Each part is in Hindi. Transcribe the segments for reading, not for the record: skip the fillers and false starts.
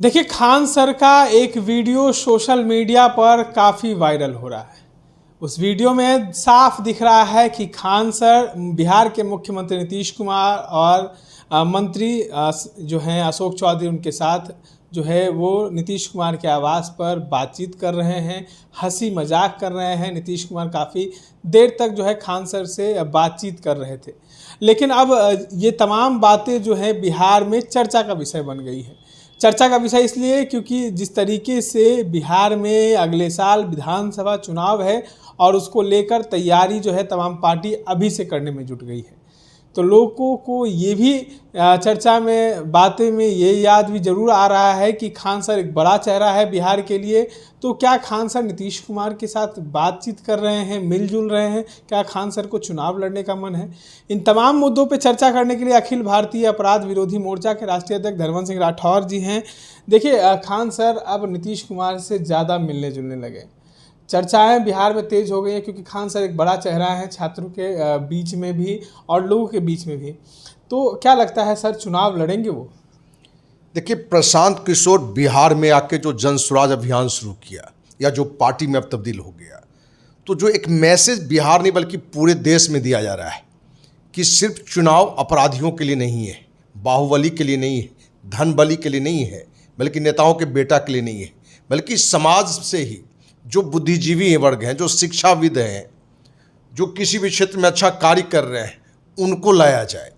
देखिए, खान सर का एक वीडियो सोशल मीडिया पर काफ़ी वायरल हो रहा है। उस वीडियो में साफ दिख रहा है कि खान सर बिहार के मुख्यमंत्री नीतीश कुमार और मंत्री जो हैं अशोक चौधरी, उनके साथ जो है वो नीतीश कुमार के आवास पर बातचीत कर रहे हैं, हंसी मजाक कर रहे हैं। नीतीश कुमार काफ़ी देर तक जो है खान सर से बातचीत कर रहे थे। लेकिन अब ये तमाम बातें जो है बिहार में चर्चा का विषय बन गई है। चर्चा का विषय इसलिए क्योंकि जिस तरीके से बिहार में अगले साल विधानसभा चुनाव है और उसको लेकर तैयारी जो है तमाम पार्टी अभी से करने में जुट गई है, तो लोगों को ये भी चर्चा में बातें में ये याद भी जरूर आ रहा है कि खान सर एक बड़ा चेहरा है बिहार के लिए। तो क्या खान सर नीतीश कुमार के साथ बातचीत कर रहे हैं, मिलजुल रहे हैं? क्या खान सर को चुनाव लड़ने का मन है? इन तमाम मुद्दों पर चर्चा करने के लिए अखिल भारतीय अपराध विरोधी मोर्चा के राष्ट्रीय अध्यक्ष धर्मेंद्र सिंह राठौर जी हैं। देखिए, खान सर अब नीतीश कुमार से ज़्यादा मिलने जुलने लगे। चर्चाएं बिहार में तेज हो गई हैं क्योंकि खान सर एक बड़ा चेहरा है छात्रों के बीच में भी और लोगों के बीच में भी। तो क्या लगता है सर, चुनाव लड़ेंगे वो? देखिए, प्रशांत किशोर बिहार में आके जो जन स्वराज अभियान शुरू किया या जो पार्टी में अब तब्दील हो गया, तो जो एक मैसेज बिहार नहीं बल्कि पूरे देश में दिया जा रहा है कि सिर्फ चुनाव अपराधियों के लिए नहीं है, बाहुबली के लिए नहीं है, धन बली के लिए नहीं है, बल्कि नेताओं के बेटा के लिए नहीं है, बल्कि समाज से ही जो बुद्धिजीवी वर्ग हैं, जो शिक्षाविद हैं, जो किसी भी क्षेत्र में अच्छा कार्य कर रहे हैं, उनको लाया जाए।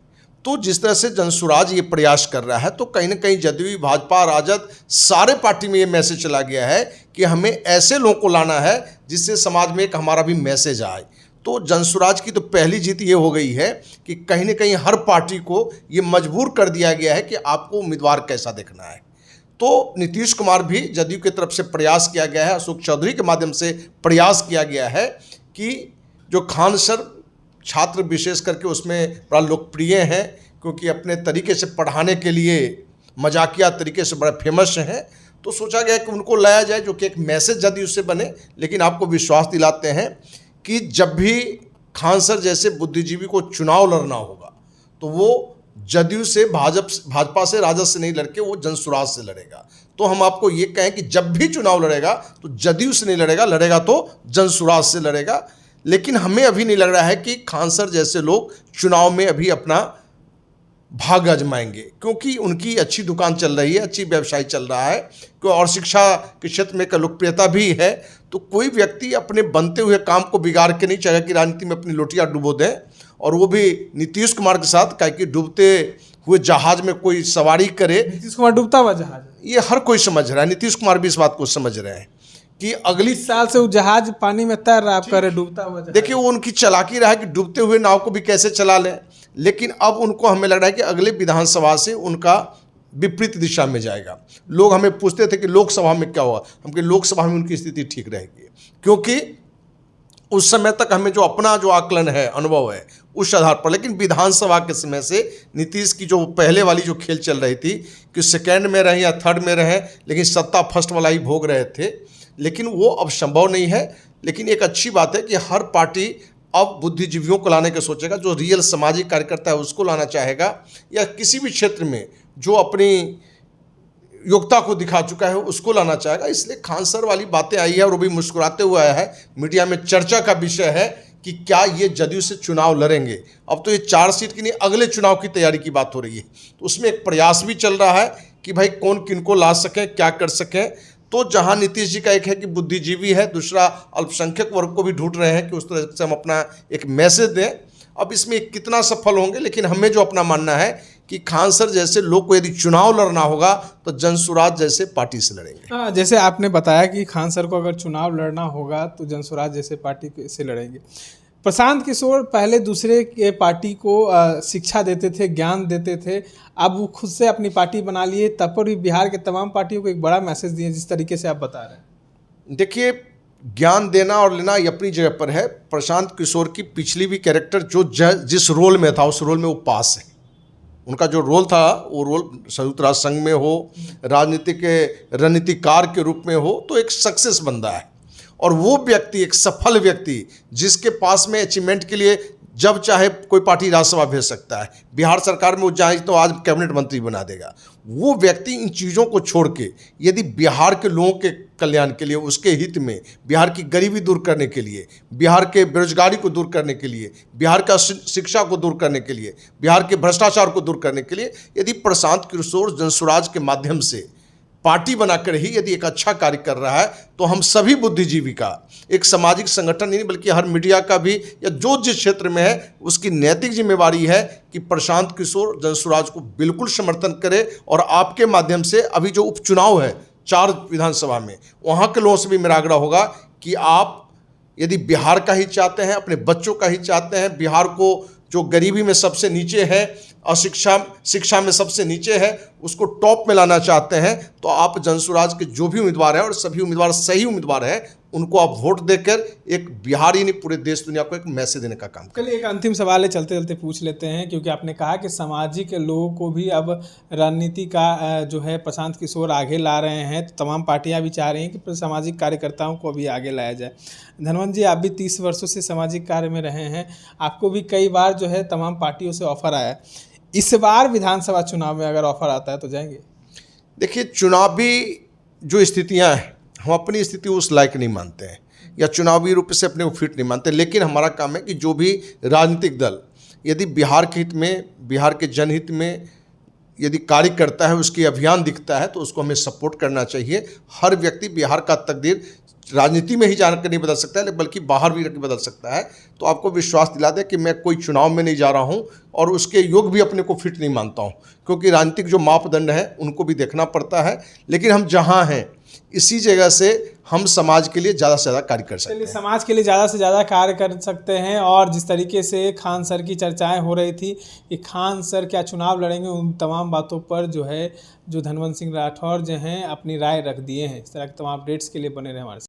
तो जिस तरह से जनसुराज ये प्रयास कर रहा है, तो कहीं ना कहीं जदयू, भाजपा, राजद सारे पार्टी में ये मैसेज चला गया है कि हमें ऐसे लोगों को लाना है जिससे समाज में एक हमारा भी मैसेज आए। तो जनसुराज की तो पहली जीत ये हो गई है कि कहीं ना कहीं हर पार्टी को ये मजबूर कर दिया गया है कि आपको उम्मीदवार कैसा देखना है। तो नीतीश कुमार भी जदयू की तरफ से प्रयास किया गया है, अशोक चौधरी के माध्यम से प्रयास किया गया है कि जो खान सर छात्र विशेष करके उसमें बड़ा लोकप्रिय हैं, क्योंकि अपने तरीके से पढ़ाने के लिए मजाकिया तरीके से बड़ा फेमस हैं। तो सोचा गया कि उनको लाया जाए, जो कि एक मैसेज जदयू से बने। लेकिन आपको विश्वास दिलाते हैं कि जब भी खान सर जैसे बुद्धिजीवी को चुनाव लड़ना होगा तो वो जदयू से, भाजपा से, राजद से नहीं लड़के वो जनसुराज से लड़ेगा। तो हम आपको ये कहें कि जब भी चुनाव लड़ेगा तो जदयू से नहीं लड़ेगा, लड़ेगा तो जनसुराज से लड़ेगा। लेकिन हमें अभी नहीं लग रहा है कि खान सर जैसे लोग चुनाव में अभी अपना भाग आजमाएंगे, क्योंकि उनकी अच्छी दुकान चल रही है, अच्छी व्यवसाय चल रहा है, और शिक्षा के क्षेत्र में लोकप्रियता भी है। तो कोई व्यक्ति अपने बनते हुए काम को बिगाड़ के नहीं चाहेगा कि राजनीति में अपनी लोटियां डुबो दें, और वो भी नीतीश कुमार के साथ, क्या कि डूबते हुए जहाज में कोई सवारी करे। नीतीश कुमार डूबता हुआ जहाज, ये हर कोई समझ रहा है, नीतीश कुमार भी इस बात को समझ रहे हैं कि अगली साल से वो जहाज पानी में तैर रहा, आप कह रहे डूबता हुआ जहाज। देखिए, वो उनकी चालाकी रहा है कि डूबते हुए नाव को भी कैसे चला लें। लेकिन अब उनको, हमें लग रहा है कि अगले विधानसभा से उनका विपरीत दिशा में जाएगा। लोग हमें पूछते थे कि लोकसभा में क्या होगा, हम कि लोकसभा में उनकी स्थिति ठीक रहेगी, क्योंकि उस समय तक हमें जो अपना जो आकलन है, अनुभव है, उस आधार पर। लेकिन विधानसभा के समय से नीतीश की जो पहले वाली जो खेल चल रही थी कि सेकेंड में रहें या थर्ड में रहें, लेकिन सत्ता फर्स्ट वाला ही भोग रहे थे, लेकिन वो अब संभव नहीं है। लेकिन एक अच्छी बात है कि हर पार्टी अब बुद्धिजीवियों को लाने के सोचेगा, जो रियल सामाजिक कार्यकर्ता है उसको लाना चाहेगा, या किसी भी क्षेत्र में जो अपनी योग्यता को दिखा चुका है उसको लाना चाहेगा। इसलिए खान सर वाली बातें आई है और वो भी मुस्कुराते हुए आया है। मीडिया में चर्चा का विषय है कि क्या ये जदयू से चुनाव लड़ेंगे। अब तो ये 4 सीट की नहीं, अगले चुनाव की तैयारी की बात हो रही है। तो उसमें एक प्रयास भी चल रहा है कि भाई कौन किनको ला सकें, क्या कर सकें। तो जहां नीतीश जी का एक है कि बुद्धिजीवी है, दूसरा अल्पसंख्यक वर्ग को भी ढूंढ रहे हैं कि उस तरह से हम अपना एक मैसेज दें। अब इसमें कितना सफल होंगे, लेकिन हमें जो अपना मानना है कि खान सर जैसे लोग को यदि चुनाव लड़ना होगा तो जनसुराज जैसे पार्टी से लड़ेंगे। हाँ, जैसे आपने बताया कि खान सर को अगर चुनाव लड़ना होगा तो जनसुराज जैसे पार्टी से लड़ेंगे। प्रशांत किशोर पहले दूसरे के पार्टी को शिक्षा देते थे, ज्ञान देते थे, अब वो खुद से अपनी पार्टी बना लिए, तब पर भी बिहार के तमाम पार्टियों को एक बड़ा मैसेज दिए जिस तरीके से आप बता रहे हैं। देखिए, ज्ञान देना और लेना ये अपनी जगह पर है। प्रशांत किशोर की पिछली भी कैरेक्टर जो जिस रोल में था उस रोल में वो पास है। उनका जो रोल था वो रोल संयुक्त राष्ट्र संघ में हो, राजनीतिक रणनीतिकार के रूप में हो, तो एक सक्सेस बंदा है। और वो व्यक्ति एक सफल व्यक्ति जिसके पास में अचीवमेंट के लिए जब चाहे कोई पार्टी राज्यसभा भेज सकता है, बिहार सरकार में वो चाहे तो आज कैबिनेट मंत्री बना देगा। वो व्यक्ति इन चीज़ों को छोड़ के यदि बिहार के लोगों के कल्याण के लिए, उसके हित में, बिहार की गरीबी दूर करने के लिए, बिहार के बेरोजगारी को दूर करने के लिए, बिहार का शिक्षा को दूर करने के लिए, बिहार के भ्रष्टाचार को दूर करने के लिए यदि प्रशांत किशोर जनसुराज के माध्यम से पार्टी बनाकर ही यदि एक अच्छा कार्य कर रहा है, तो हम सभी बुद्धिजीवी का, एक सामाजिक संगठन नहीं बल्कि हर मीडिया का भी, या जो जिस क्षेत्र में है उसकी नैतिक जिम्मेवारी है कि प्रशांत किशोर जनसुराज को बिल्कुल समर्थन करे। और आपके माध्यम से अभी जो उपचुनाव है 4 विधानसभा में, वहाँ के लोगों से भी मेरा आग्रह होगा कि आप यदि बिहार का ही चाहते हैं, अपने बच्चों का ही चाहते हैं, बिहार को जो गरीबी में सबसे नीचे है और शिक्षा में सबसे नीचे है, उसको टॉप में लाना चाहते हैं, तो आप जनसुराज के जो भी उम्मीदवार हैं, और सभी उम्मीदवार सही उम्मीदवार हैं, उनको आप वोट देकर एक बिहार ही नहीं पूरे देश दुनिया को एक मैसेज देने का काम करें। चलिए, एक अंतिम सवाल है, चलते चलते पूछ लेते हैं, क्योंकि आपने कहा कि सामाजिक लोगों को भी अब रणनीति का जो है प्रशांत किशोर आगे ला रहे हैं, तो तमाम पार्टियां भी चाह रही हैं कि सामाजिक कार्यकर्ताओं को भी आगे लाया जाए। धनवंत जी, आप भी 30 वर्षों से सामाजिक कार्य में रहे हैं, आपको भी कई बार जो है तमाम पार्टियों से ऑफर आया। इस बार विधानसभा चुनाव में अगर ऑफर आता है तो जाएंगे? देखिए, चुनावी जो स्थितियां हैं, हम अपनी स्थिति उस लायक नहीं मानते हैं या चुनावी रूप से अपने को फिट नहीं मानते, लेकिन हमारा काम है कि जो भी राजनीतिक दल यदि बिहार के हित में, बिहार के जनहित में यदि कार्य करता है, उसकी अभियान दिखता है, तो उसको हमें सपोर्ट करना चाहिए। हर व्यक्ति बिहार का तकदीर राजनीति में ही जानकर नहीं बदल सकता है, बल्कि बाहर भी बदल सकता है। तो आपको विश्वास दिला दे कि मैं कोई चुनाव में नहीं जा रहा हूं और उसके योग भी अपने को फिट नहीं मानता हूं, क्योंकि राजनीतिक जो मापदंड है उनको भी देखना पड़ता है। लेकिन हम जहां हैं इसी जगह से हम समाज के लिए ज़्यादा से ज़्यादा कार्य कर सकते हैं। समाज के लिए ज़्यादा से ज़्यादा कार्य कर सकते हैं। और जिस तरीके से खान सर की चर्चाएं हो रही थी कि खान सर क्या चुनाव लड़ेंगे, उन तमाम बातों पर जो है जो धनवंत सिंह राठौर जो हैं अपनी राय रख दिए हैं। इस तरह के तमाम अपडेट्स के लिए बने रहे हमारे साथ।